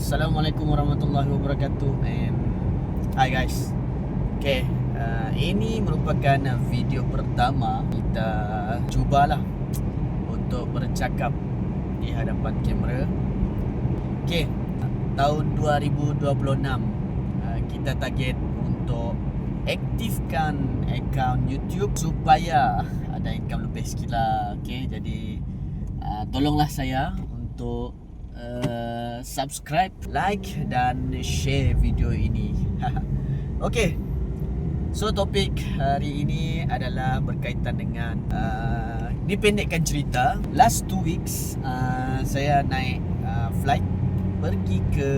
Assalamualaikum warahmatullahi wabarakatuh. Hi guys. Ini merupakan video pertama kita cubalah untuk bercakap di hadapan kamera. Tahun 2026 kita target untuk aktifkan akaun YouTube supaya ada income lebih sikit lah. Jadi tolonglah saya untuk subscribe, like dan share video ini. So topik hari ini adalah berkaitan dengan dipendekkan cerita. Last 2 weeks saya naik flight pergi ke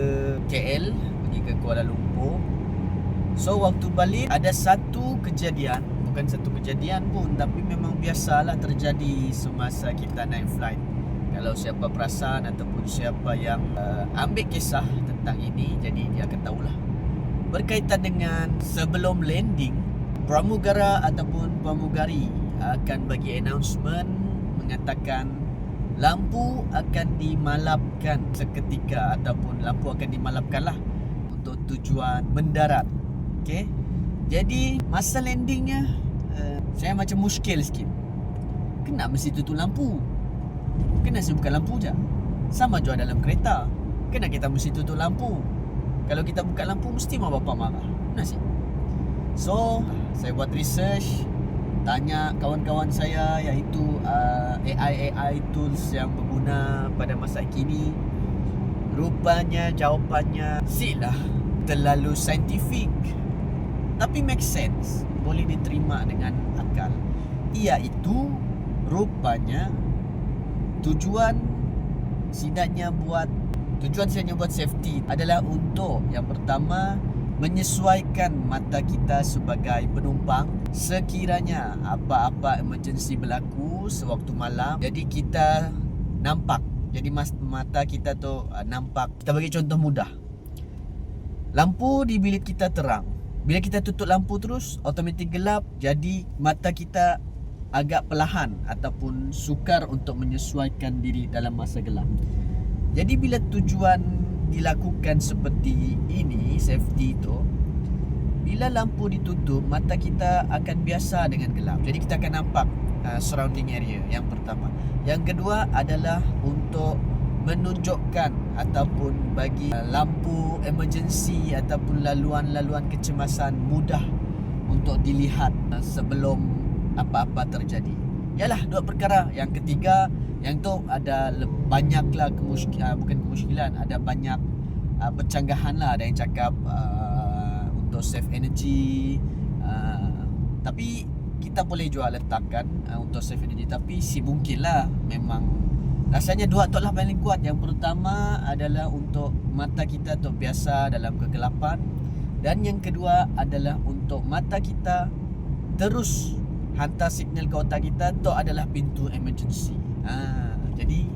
KL, pergi ke Kuala Lumpur. So waktu balik ada satu kejadian, bukan satu kejadian pun, tapi memang biasalah terjadi semasa kita naik flight. Kalau siapa perasan ataupun siapa yang ambil kisah tentang ini, jadi dia akan tahulah. Berkaitan dengan sebelum landing, pramugara ataupun pramugari akan bagi announcement mengatakan lampu akan dimalapkan seketika, ataupun lampu akan dimalapkan lah untuk tujuan mendarat. Jadi masa landingnya saya macam muskil sikit. Kenapa mesti tutup lampu? Kena sibukkan lampu je. Sama juga dalam kereta. Kena kita mesti tutup lampu? Kalau kita buka lampu mesti mak bapak marah. Nasi. So saya buat research, tanya kawan-kawan saya, iaitu AI tools yang berguna pada masa kini. Rupanya jawapannya silah terlalu saintifik, tapi make sense, boleh diterima dengan akal. Iaitu rupanya tujuan sidanya buat safety adalah untuk yang pertama menyesuaikan mata kita sebagai penumpang. Sekiranya apa-apa emergency berlaku sewaktu malam, jadi kita nampak, jadi mata kita tu nampak. Kita bagi contoh mudah, lampu di bilik kita terang. Bila kita tutup lampu terus, automatik gelap. Jadi mata kita agak perlahan ataupun sukar untuk menyesuaikan diri dalam masa gelap. Jadi bila tujuan dilakukan seperti ini, safety itu, bila lampu ditutup, mata kita akan biasa dengan gelap. Jadi kita akan nampak surrounding area, yang pertama. Yang kedua adalah untuk menunjukkan ataupun bagi lampu emergency ataupun laluan-laluan kecemasan mudah untuk dilihat sebelum apa-apa terjadi. Yalah, dua perkara. Yang ketiga, yang tu ada banyaklah bukan kemusykilan, ada banyak percanggahan lah. Ada yang cakap untuk save energy, tapi kita boleh juga letakkan untuk save energy, tapi si mungkin lah, memang rasanya dua tu lah paling kuat. Yang pertama adalah untuk mata kita tu biasa dalam kegelapan, dan yang kedua adalah untuk mata kita terus hantar signal ke otak kita tu adalah pintu emergency. Jadi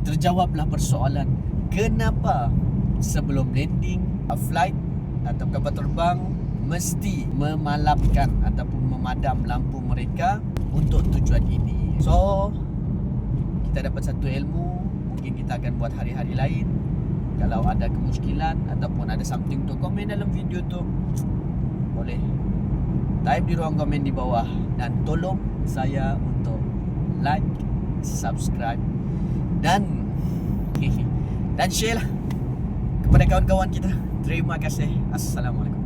terjawablah persoalan kenapa sebelum landing flight atau kapal terbang mesti memalapkan ataupun memadam lampu mereka untuk tujuan ini. So kita dapat satu ilmu, mungkin kita akan buat hari-hari lain. Kalau ada kemusykilan ataupun ada something to komen dalam video tu, boleh type di ruang komen di bawah, dan tolong saya untuk like, subscribe dan share lah kepada kawan-kawan kita. Terima kasih. Assalamualaikum.